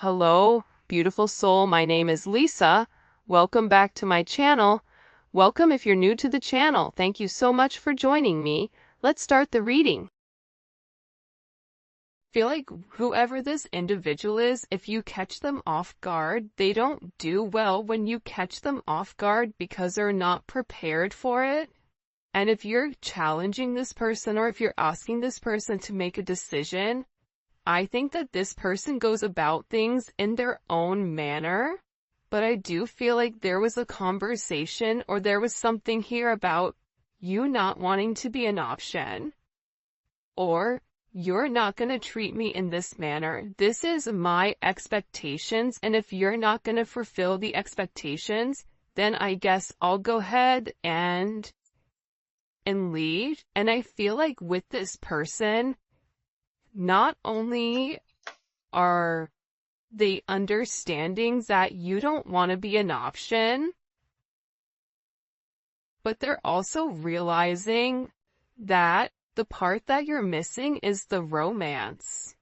Hello, beautiful soul. My name is Lisa. Welcome back to my channel. Welcome if you're new to the channel. Thank you so much for joining me. Let's start the reading. Feel like whoever this individual is, if you catch them off guard, they don't do well when you catch them off guard because they're not prepared for it. And if you're challenging this person or if you're asking this person to make a decision, I think that this person goes about things in their own manner, but I do feel like there was a conversation or there was something here about you not wanting to be an option, or you're not going to treat me in this manner. This is my expectations, and if you're not going to fulfill the expectations, then I guess I'll go ahead and leave. And I feel like with this person, not only are they understanding that you don't want to be an option, but they're also realizing that the part that you're missing is the romance.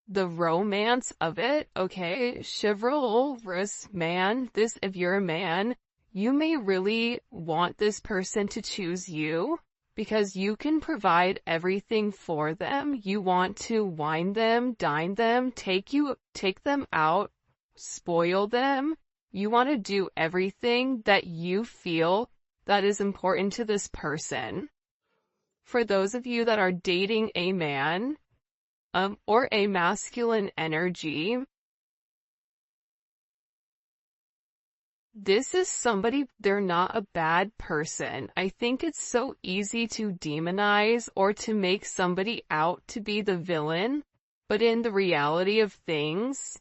The romance of it, okay? Chivalrous man, if you're a man, you may really want this person to choose you, because you can provide everything for them. You want to wine them, dine them, take them out, spoil them. You want to do everything that you feel that is important to this person. For those of you that are dating a man, or a masculine energy, this is somebody, they're not a bad person. I think it's so easy to demonize or to make somebody out to be the villain, but in the reality of things,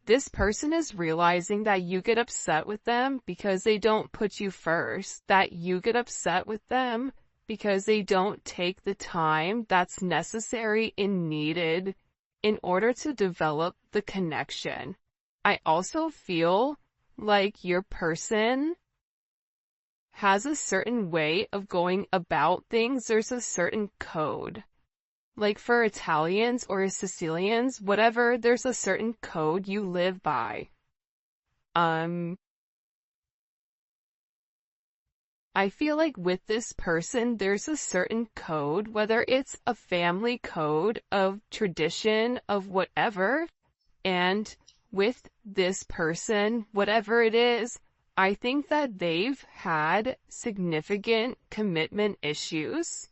this person is realizing that you get upset with them because they don't put you first, that you get upset with them because they don't take the time that's necessary and needed in order to develop the connection. I also feel like your person has a certain way of going about things. There's a certain code. Like for Italians or Sicilians, whatever, there's a certain code you live by. I feel like with this person, there's a certain code, whether it's a family code of tradition, of whatever, and with this person, whatever it is, I think that they've had significant commitment issues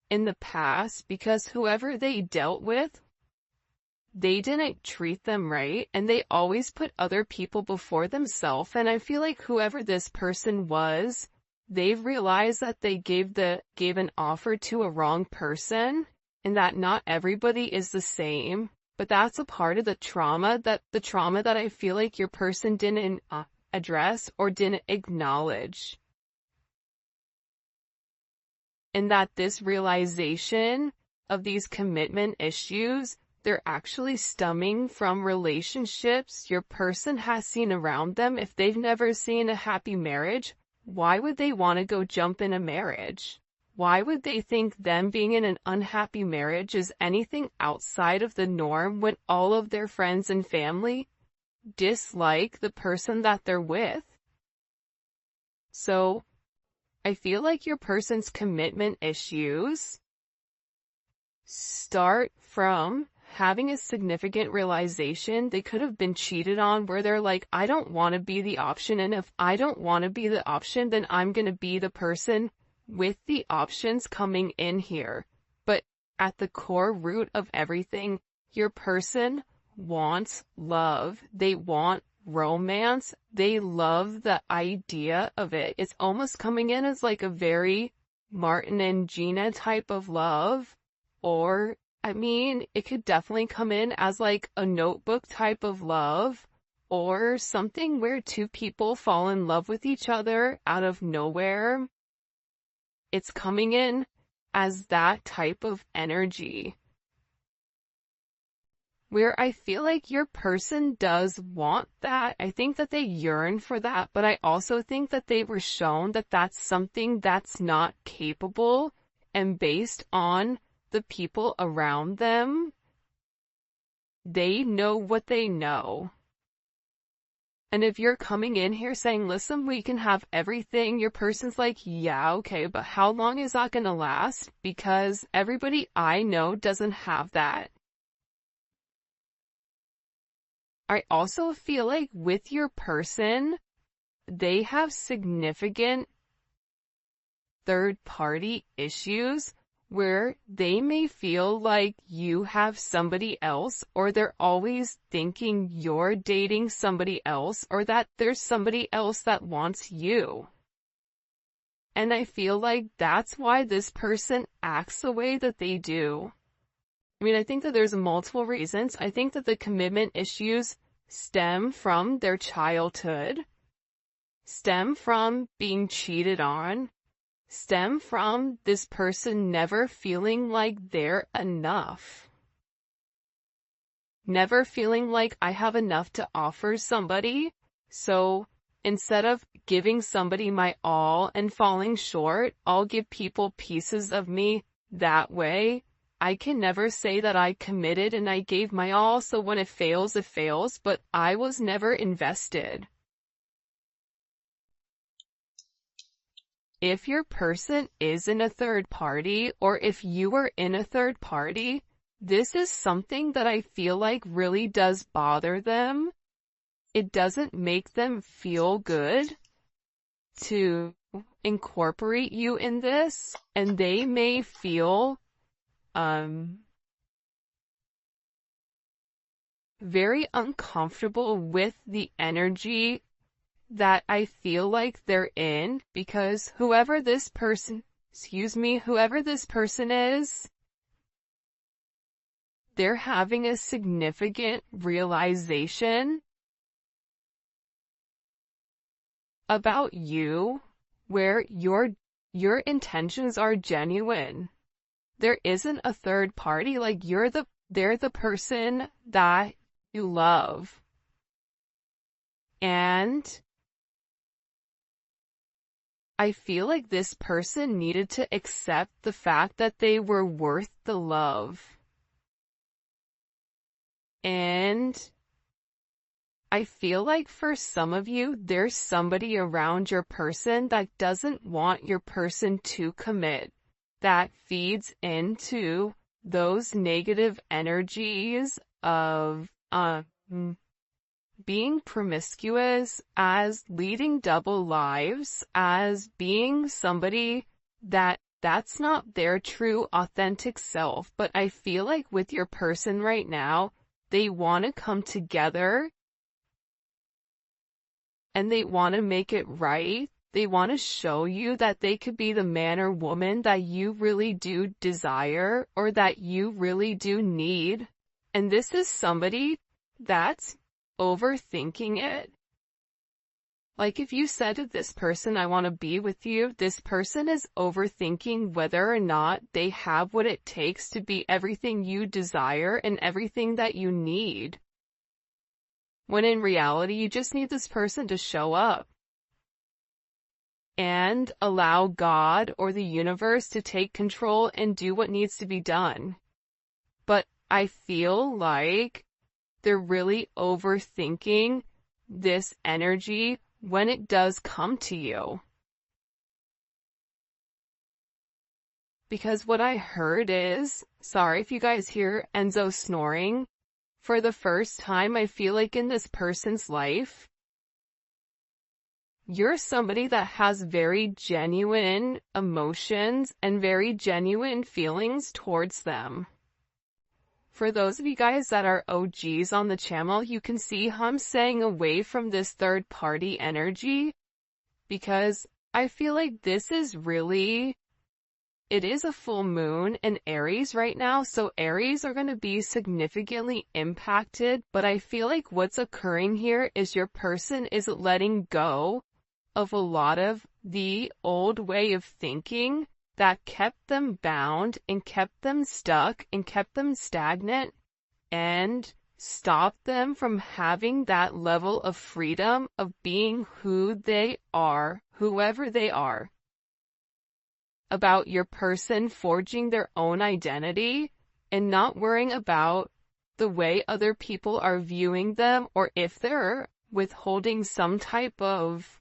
in the past because whoever they dealt with, they didn't treat them right, and they always put other people before themselves. And I feel like whoever this person was, they've realized that they gave an offer to a wrong person, and that not everybody is the same, but that's a part of the trauma that I feel like your person didn't address or didn't acknowledge. And that this realization of these commitment issues, they're actually stemming from relationships your person has seen around them. If they've never seen a happy marriage, why would they want to go jump in a marriage? Why would they think them being in an unhappy marriage is anything outside of the norm when all of their friends and family dislike the person that they're with? So, I feel like your person's commitment issues start from having a significant realization they could have been cheated on, where they're like, I don't want to be the option, and if I don't want to be the option, then I'm going to be the person with the options coming in here. But at the core root of everything, your person wants love. They want romance. They love the idea of it. It's almost coming in as like a very Martin and Gina type of love, or I mean, it could definitely come in as like a Notebook type of love, or something where two people fall in love with each other out of nowhere. It's coming in as that type of energy, where I feel like your person does want that. I think that they yearn for that, but I also think that they were shown that that's something that's not capable, and based on the people around them, they know what they know. And if you're coming in here saying, listen, we can have everything, your person's like, yeah, okay, but how long is that gonna last? Because everybody I know doesn't have that. I also feel like with your person, they have significant third-party issues where they may feel like you have somebody else, or they're always thinking you're dating somebody else, or that there's somebody else that wants you. And I feel like that's why this person acts the way that they do. I mean, I think that there's multiple reasons. I think that the commitment issues stem from their childhood, stem from being cheated on, stem from this person never feeling like they're enough. Never feeling like I have enough to offer somebody, so instead of giving somebody my all and falling short, I'll give people pieces of me. That way, I can never say that I committed and I gave my all, so when it fails, but I was never invested. If your person is in a third party, or if you are in a third party, this is something that I feel like really does bother them. It doesn't make them feel good to incorporate you in this, and they may feel very uncomfortable with the energy that I feel like they're in, because whoever this person is, they're having a significant realization about you where your intentions are genuine. There isn't a third party, like they're the person that you love. And I feel like this person needed to accept the fact that they were worth the love. And I feel like for some of you, there's somebody around your person that doesn't want your person to commit, that feeds into those negative energies of being promiscuous, as leading double lives, as being somebody that's not their true authentic self. But I feel like with your person right now, they want to come together and they want to make it right. They want to show you that they could be the man or woman that you really do desire, or that you really do need. And this is somebody that's overthinking it. Like if you said to this person, I want to be with you, this person is overthinking whether or not they have what it takes to be everything you desire and everything that you need. When in reality, you just need this person to show up and allow God or the universe to take control and do what needs to be done. But I feel like they're really overthinking this energy when it does come to you. Because what I heard is, sorry if you guys hear Enzo snoring, for the first time I feel like in this person's life, you're somebody that has very genuine emotions and very genuine feelings towards them. For those of you guys that are OGs on the channel, you can see how I'm staying away from this third party energy, because I feel like this is really, it is a full moon in Aries right now, so Aries are going to be significantly impacted, but I feel like what's occurring here is your person is letting go of a lot of the old way of thinking that kept them bound and kept them stuck and kept them stagnant and stopped them from having that level of freedom of being who they are, whoever they are. about your person forging their own identity and not worrying about the way other people are viewing them, or if they're withholding some type of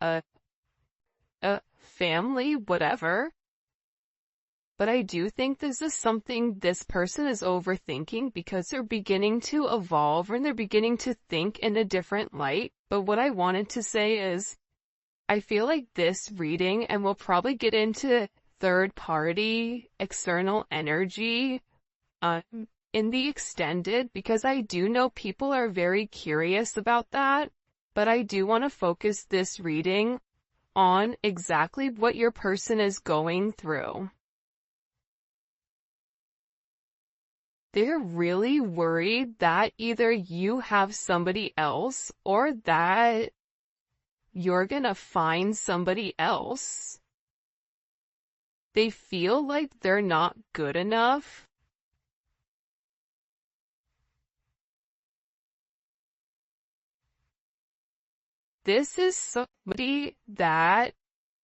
a family, whatever. But I do think this is something this person is overthinking because they're beginning to evolve and they're beginning to think in a different light. But what I wanted to say is, I feel like this reading, and we'll probably get into third party, external energy, in the extended, because I do know people are very curious about that, but I do want to focus this reading on exactly what your person is going through. They're really worried that either you have somebody else or that you're gonna find somebody else. They feel like they're not good enough. This is somebody that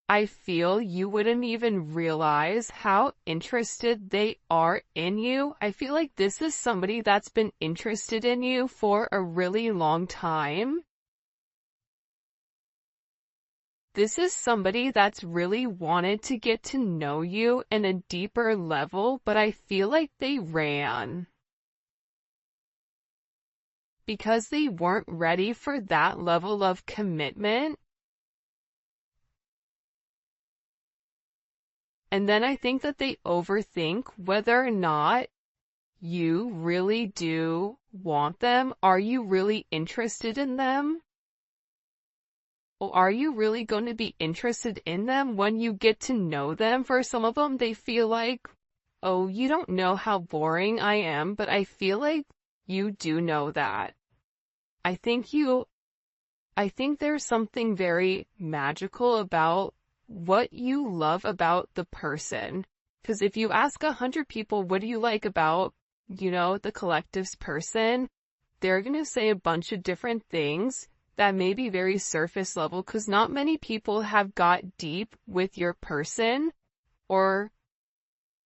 I feel you wouldn't even realize how interested they are in you. I feel like this is somebody that's been interested in you for a really long time. This is somebody that's really wanted to get to know you in a deeper level, but I feel like they ran because they weren't ready for that level of commitment. And then I think that they overthink whether or not you really do want them. Are you really interested in them? Or are you really going to be interested in them when you get to know them? For some of them, they feel like, oh, you don't know how boring I am, but I feel like you do know that. I think there's something very magical about what you love about the person. Because if you ask 100 people, what do you like about, the collective's person, they're going to say a bunch of different things that may be very surface level, because not many people have got deep with your person or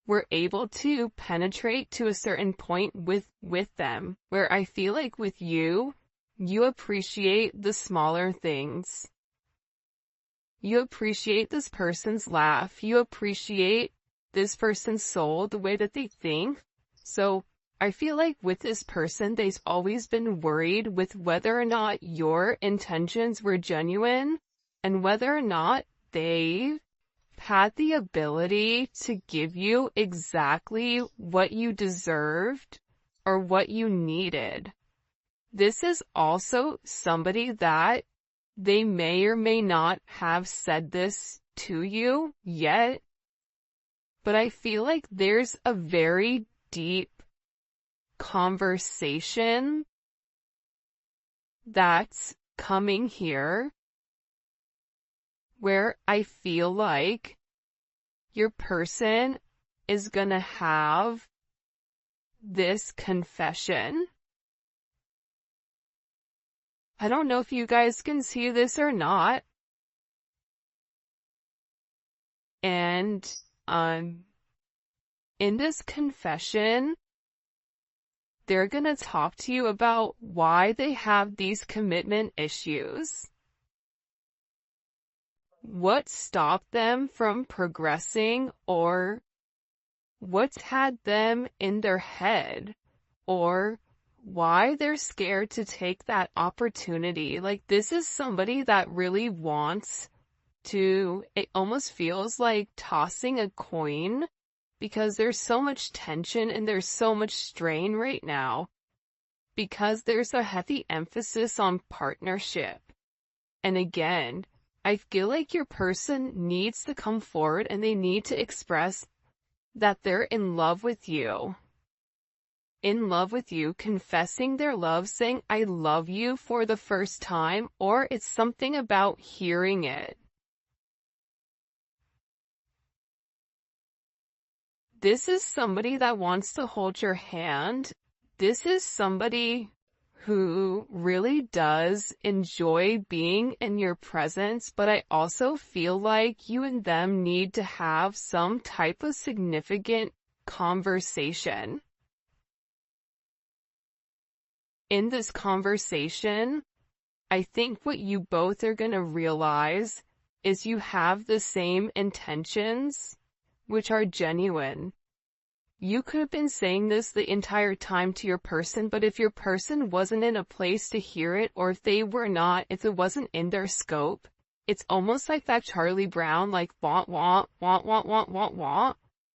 were able to penetrate to a certain point with them, where I feel like with you, you appreciate the smaller things. You appreciate this person's laugh. You appreciate this person's soul, the way that they think. So I feel like with this person, they've always been worried with whether or not your intentions were genuine and whether or not they had the ability to give you exactly what you deserved or what you needed. This is also somebody that they may or may not have said this to you yet, but I feel like there's a very deep conversation that's coming here where I feel like your person is gonna have this confession. I don't know if you guys can see this or not. And, in this confession, they're gonna talk to you about why they have these commitment issues. What stopped them from progressing, or what's had them in their head, or why they're scared to take that opportunity. Like, this is somebody that really wants to, it almost feels like tossing a coin, because there's so much tension and there's so much strain right now, because there's a heavy emphasis on partnership. And again, I feel like your person needs to come forward and they need to express that they're in love with you. In love with you, confessing their love, saying, I love you for the first time, or it's something about hearing it. This is somebody that wants to hold your hand. This is somebody who really does enjoy being in your presence, but I also feel like you and them need to have some type of significant conversation. In this conversation, I think what you both are going to realize is you have the same intentions, which are genuine. You could have been saying this the entire time to your person, but if your person wasn't in a place to hear it, or if it wasn't in their scope, it's almost like that Charlie Brown, like, want,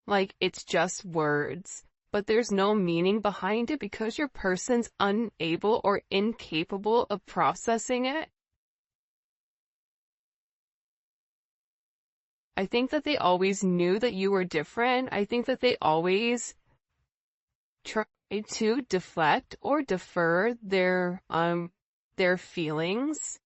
like, it's just words. But there's no meaning behind it because your person's unable or incapable of processing it. I think that they always knew that you were different. I think that they always tried to deflect or defer their feelings.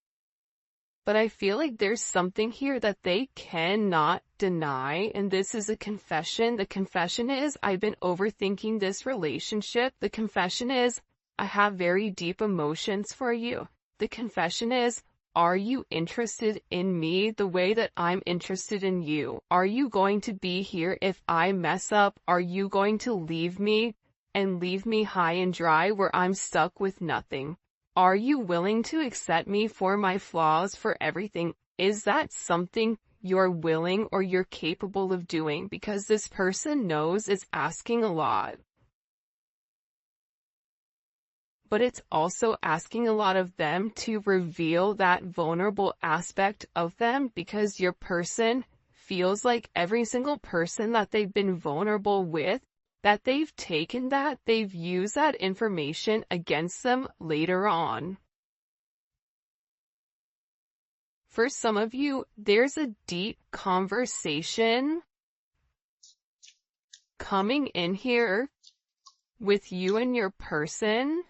But I feel like there's something here that they cannot deny, and this is a confession. The confession is, I've been overthinking this relationship. The confession is, I have very deep emotions for you. The confession is, are you interested in me the way that I'm interested in you? Are you going to be here if I mess up? Are you going to leave me and leave me high and dry where I'm stuck with nothing? Are you willing to accept me for my flaws, for everything? Is that something you're willing or you're capable of doing? Because this person knows it's asking a lot. But it's also asking a lot of them to reveal that vulnerable aspect of them, because your person feels like every single person that they've been vulnerable with, that they've used that information against them later on. For some of you, there's a deep conversation coming in here with you and your person.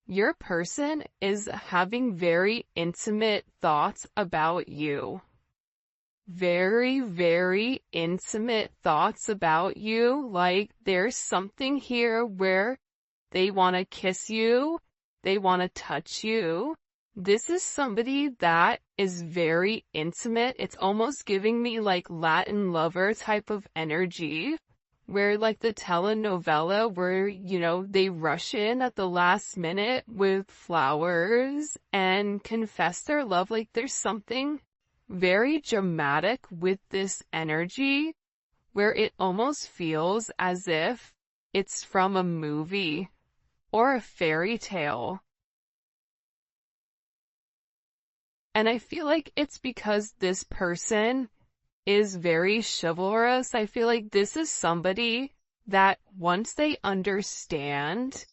Your person is having very intimate thoughts about you. Very, very intimate thoughts about you. Like, there's something here where they want to kiss you, they want to touch you. This is somebody that is very intimate. It's almost giving me like Latin lover type of energy, where like the telenovela where, they rush in at the last minute with flowers and confess their love. Like, there's something very dramatic with this energy where it almost feels as if it's from a movie or a fairy tale. And I feel like it's because this person is very chivalrous. I feel like this is somebody that once they understand,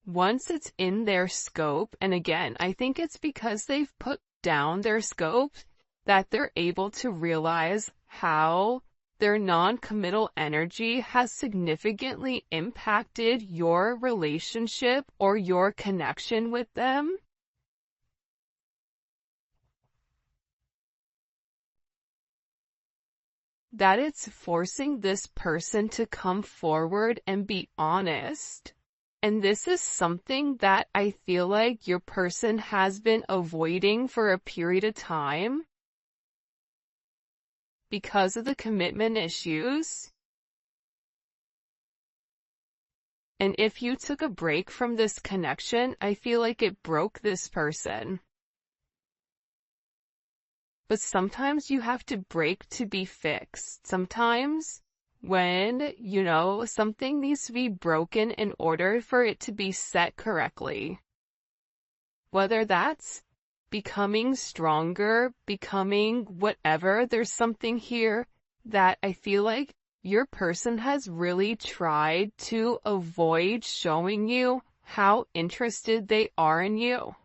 once it's in their scope, and again, I think it's because they've put down their scope, that they're able to realize how their non-committal energy has significantly impacted your relationship or your connection with them. That it's forcing this person to come forward and be honest. And this is something that I feel like your person has been avoiding for a period of time because of the commitment issues. And if you took a break from this connection, I feel like it broke this person. But sometimes you have to break to be fixed. Sometimes when, something needs to be broken in order for it to be set correctly. Whether that's becoming stronger, becoming whatever, there's something here that I feel like your person has really tried to avoid showing you how interested they are in you.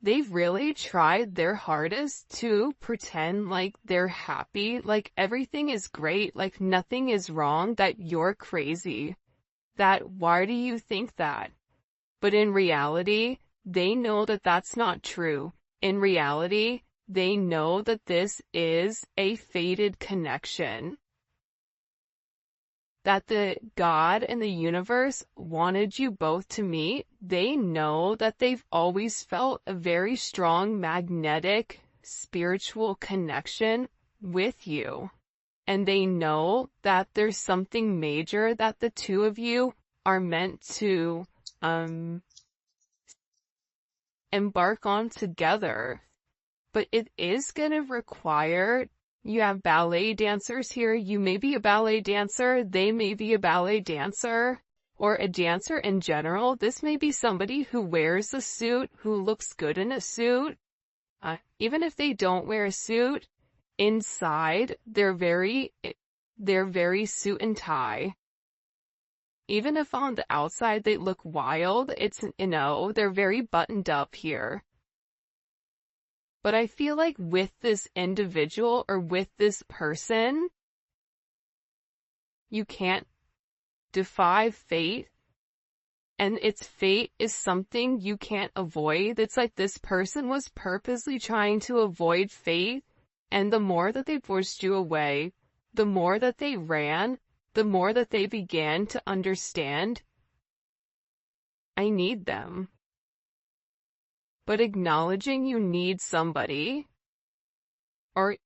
They've really tried their hardest to pretend like they're happy, like everything is great, like nothing is wrong, that you're crazy. That why do you think that? But in reality, they know that that's not true. In reality, they know that this is a fated connection. that the God and the universe wanted you both to meet. They know that they've always felt a very strong magnetic spiritual connection with you. And they know that there's something major that the two of you are meant to embark on together. But it is going to require, you have ballet dancers here, you may be a ballet dancer, they may be a ballet dancer, or a dancer in general. This may be somebody who wears a suit, who looks good in a suit. Even if they don't wear a suit, inside, they're very suit and tie. Even if on the outside they look wild, they're very buttoned up here. But I feel like with this individual or with this person, you can't defy fate. And its fate is something you can't avoid. It's like this person was purposely trying to avoid fate. And the more that they pushed you away, the more that they ran, the more that they began to understand, I need them. But acknowledging you need somebody, or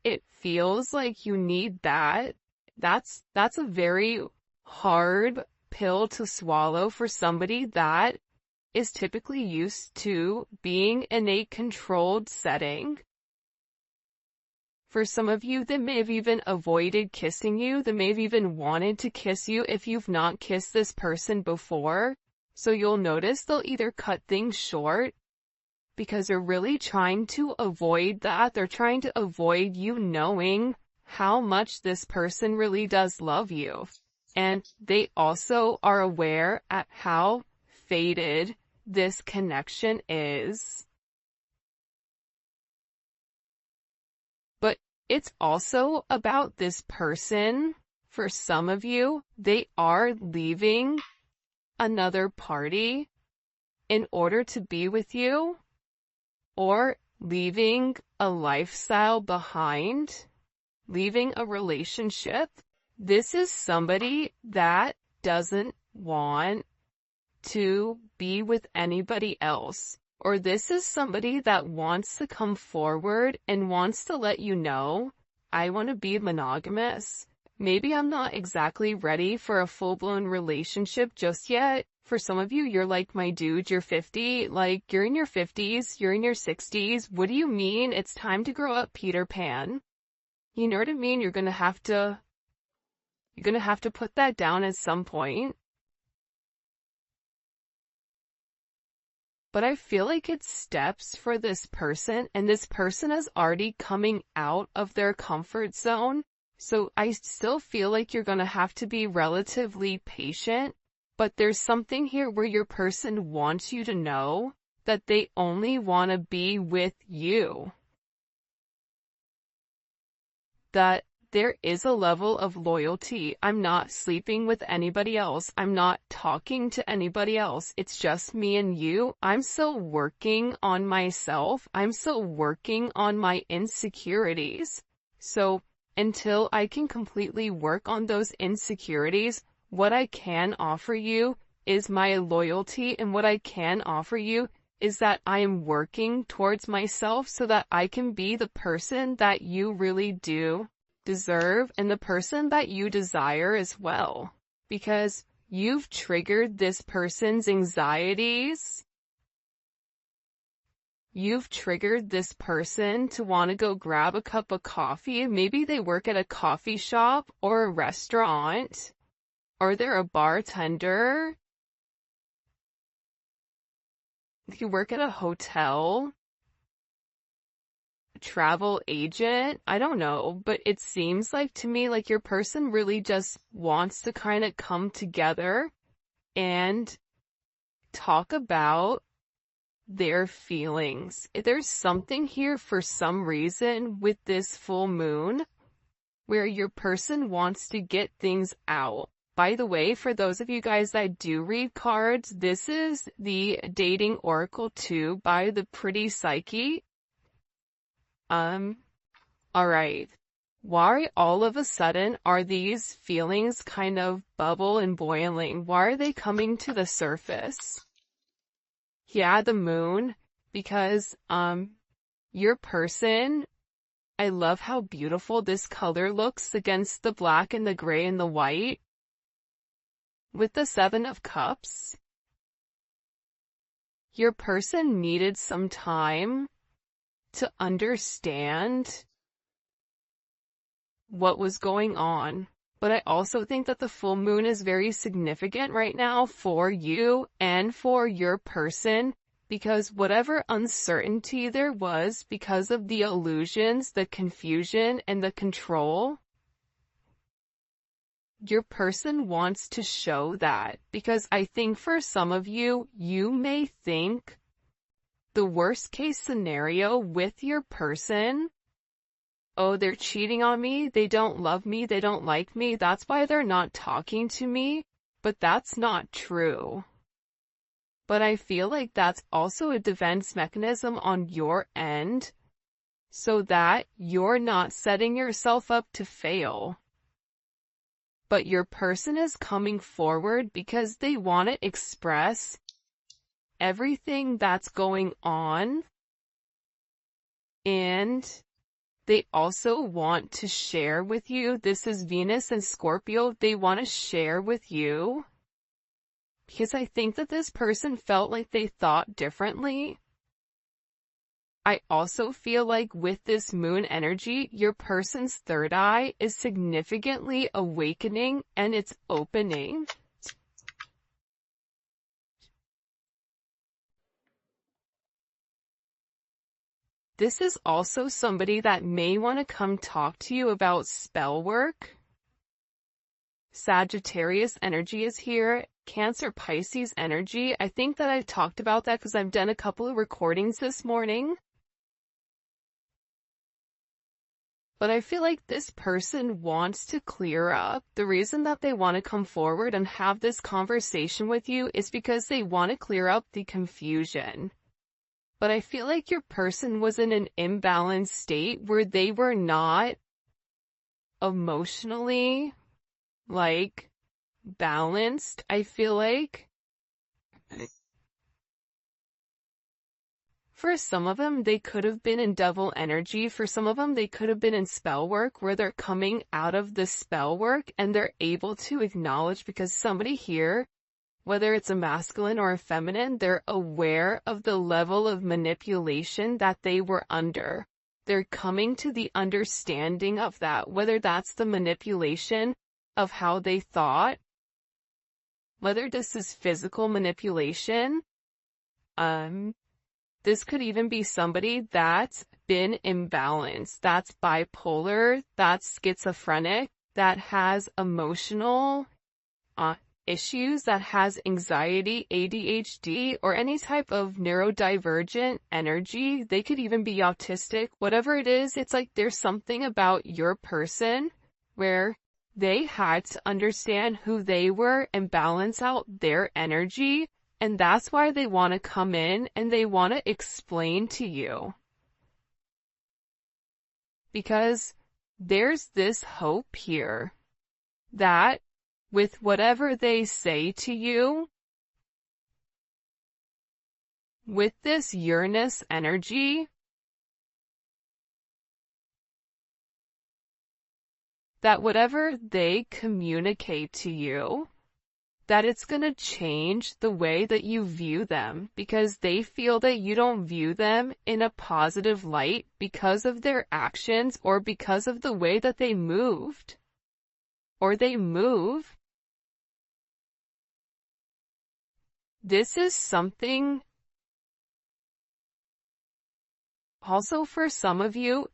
it feels like you need that's a very hard pill to swallow for somebody that is typically used to being in a controlled setting. For some of you, they may have even avoided kissing you. They may have even wanted to kiss you if you've not kissed this person before. So you'll notice they'll either cut things short because they're really trying to avoid that. They're trying to avoid you knowing how much this person really does love you. And they also are aware at how faded this connection is. But it's also about this person. For some of you, they are leaving another party in order to be with you, or leaving a lifestyle behind, leaving a relationship. This is somebody that doesn't want to be with anybody else. Or this is somebody that wants to come forward and wants to let you know, I want to be monogamous. Maybe I'm not exactly ready for a full-blown relationship just yet. For some of you, you're like, my dude, you're 50, like, you're in your 50s, you're in your 60s. What do you mean it's time to grow up, Peter Pan? You know what I mean? You're gonna have to put that down at some point. But I feel like it's steps for this person, and this person is already coming out of their comfort zone. So I still feel like you're gonna have to be relatively patient. But there's something here where your person wants you to know that they only want to be with you. That there is a level of loyalty. I'm not sleeping with anybody else. I'm not talking to anybody else. It's just me and you. I'm still working on myself. I'm still working on my insecurities. So until I can completely work on those insecurities, what I can offer you is my loyalty, and what I can offer you is that I am working towards myself so that I can be the person that you really do deserve and the person that you desire as well. Because you've triggered this person's anxieties. You've triggered this person to want to go grab a cup of coffee. Maybe they work at a coffee shop or a restaurant. Or they're a bartender. You work at a hotel. A travel agent. I don't know, but it seems like to me like your person really just wants to kind of come together and talk about their feelings. There's something here for some reason with this full moon where your person wants to get things out. By the way, for those of you guys that do read cards, this is the Dating Oracle 2 by the Pretty Psyche. Alright. Why all of a sudden are these feelings kind of bubble and boiling? Why are they coming to the surface? Yeah, the moon, because, your person, I love how beautiful this color looks against the black and the gray and the white. With the Seven of Cups, your person needed some time to understand what was going on. But I also think that the full moon is very significant right now for you and for your person, because whatever uncertainty there was because of the illusions, the confusion, and the control, your person wants to show that. Because I think for some of you, you may think the worst case scenario with your person, oh, they're cheating on me, they don't love me, they don't like me, that's why they're not talking to me. But that's not true. But I feel like that's also a defense mechanism on your end, so that you're not setting yourself up to fail. But your person is coming forward because they want to express everything that's going on, and they also want to share with you. This is Venus and Scorpio. They want to share with you because I think that this person felt like they thought differently. I also feel like with this moon energy, your person's third eye is significantly awakening and it's opening. This is also somebody that may want to come talk to you about spell work. Sagittarius energy is here. Cancer, Pisces energy. I think that I've talked about that because I've done a couple of recordings this morning. But I feel like this person wants to clear up. The reason that they want to come forward and have this conversation with you is because they want to clear up the confusion. But I feel like your person was in an imbalanced state where they were not emotionally, balanced. I feel like for some of them, they could have been in devil energy. For some of them, they could have been in spell work where they're coming out of the spell work and they're able to acknowledge, because somebody here, whether it's a masculine or a feminine, they're aware of the level of manipulation that they were under. They're coming to the understanding of that, whether that's the manipulation of how they thought, whether this is physical manipulation. This could even be somebody that's been imbalanced, that's bipolar, that's schizophrenic, that has emotional issues, that has anxiety, ADHD, or any type of neurodivergent energy. They could even be autistic. Whatever it is, it's like there's something about your person where they had to understand who they were and balance out their energy, and that's why they want to come in and they want to explain to you. Because there's this hope here that with whatever they say to you, with this Uranus energy, that whatever they communicate to you, that it's going to change the way that you view them, because they feel that you don't view them in a positive light because of their actions or because of the way that they moved or they move. This is something also for some of you.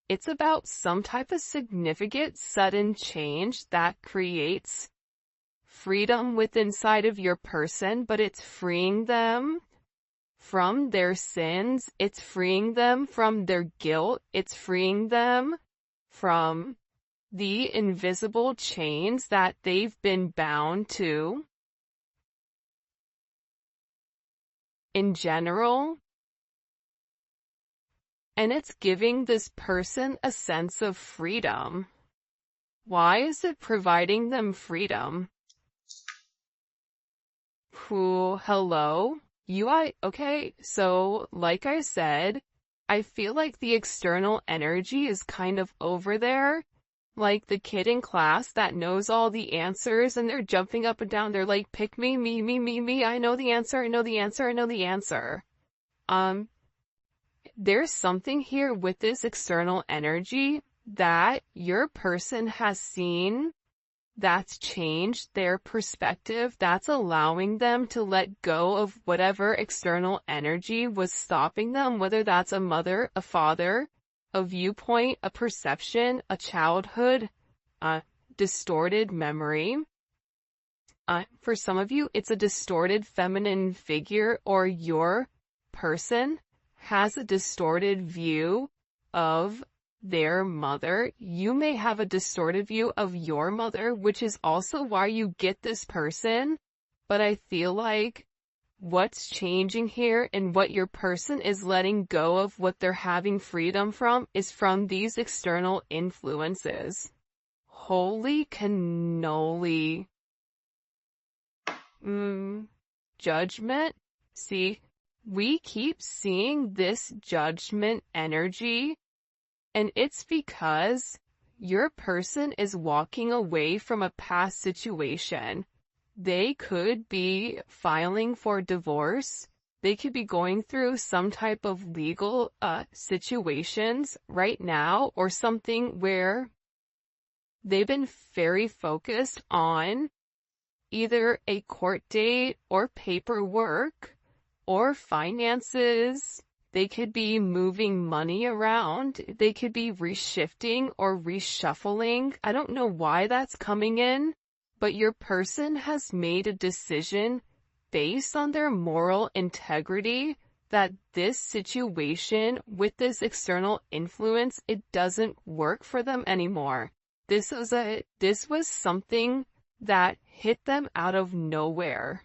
It's about some type of significant sudden change that creates freedom within inside of your person, but it's freeing them from their sins, it's freeing them from their guilt, it's freeing them from the invisible chains that they've been bound to. In general, and it's giving this person a sense of freedom. Why is it providing them freedom? Hello? Okay, so like I said, I feel like the external energy is kind of over there, like the kid in class that knows all the answers and they're jumping up and down. They're like, pick me, me, I know the answer, I know the answer, I know the answer. There's something here with this external energy that your person has seen that's changed their perspective, that's allowing them to let go of whatever external energy was stopping them, whether that's a mother, a father, a viewpoint, a perception, a childhood, a distorted memory. For some of you, it's a distorted feminine figure, or your person has a distorted view of their mother. You may have a distorted view of your mother, which is also why you get this person. But I feel like what's changing here and what your person is letting go of, what they're having freedom from, is from these external influences. Holy cannoli. Judgment. See, we keep seeing this judgment energy, and it's because your person is walking away from a past situation. They could be filing for divorce. They could be going through some type of legal situations right now, or something where they've been very focused on either a court date or paperwork or finances. They could be moving money around. They could be reshifting or reshuffling. I don't know why that's coming in, but your person has made a decision based on their moral integrity that this situation with this external influence, it doesn't work for them anymore. This was something that hit them out of nowhere.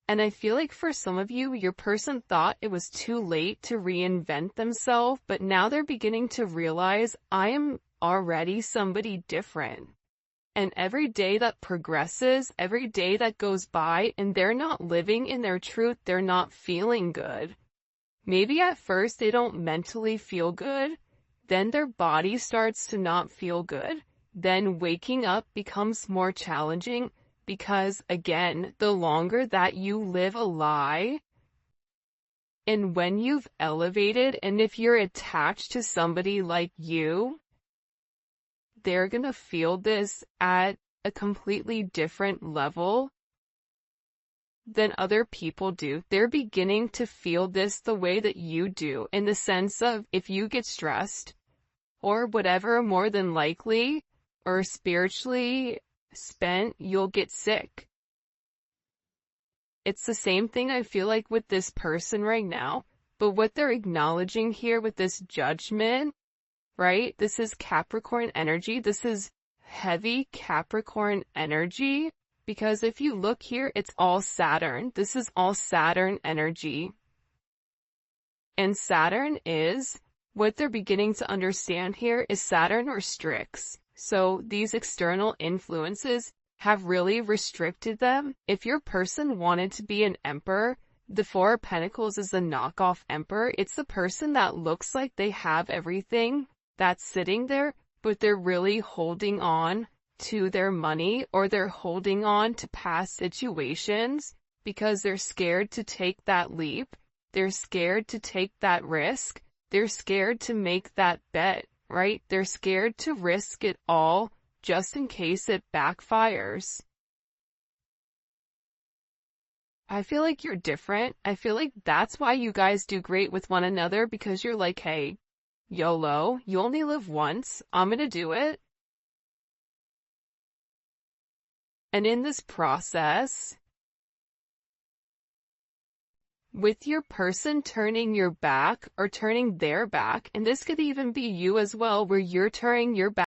And I feel like for some of you, your person thought it was too late to reinvent themselves, but now they're beginning to realize, I am already somebody different. And every day that progresses, every day that goes by, and they're not living in their truth, they're not feeling good. Maybe at first they don't mentally feel good, then their body starts to not feel good. Then waking up becomes more challenging because, again, the longer that you live a lie, and when you've elevated, and if you're attached to somebody like you, they're gonna feel this at a completely different level than other people do. They're beginning to feel this the way that you do, in the sense of, if you get stressed or whatever, more than likely, or spiritually spent, you'll get sick. It's the same thing I feel like with this person right now, but what they're acknowledging here with this judgment, right? This is Capricorn energy. This is heavy Capricorn energy, because if you look here, it's all Saturn. This is all Saturn energy. And Saturn is, what they're beginning to understand here is Saturn restricts. So these external influences have really restricted them. If your person wanted to be an emperor, the Four of Pentacles is the knockoff emperor. It's the person that looks like they have everything that's sitting there, but they're really holding on to their money, or they're holding on to past situations because they're scared to take that leap. They're scared to take that risk. They're scared to make that bet, right? They're scared to risk it all just in case it backfires. I feel like you're different. I feel like that's why you guys do great with one another, because you're like, hey, YOLO, you only live once. I'm gonna do it. And in this process, with your person turning your back or turning their back, and this could even be you as well, where you're turning your back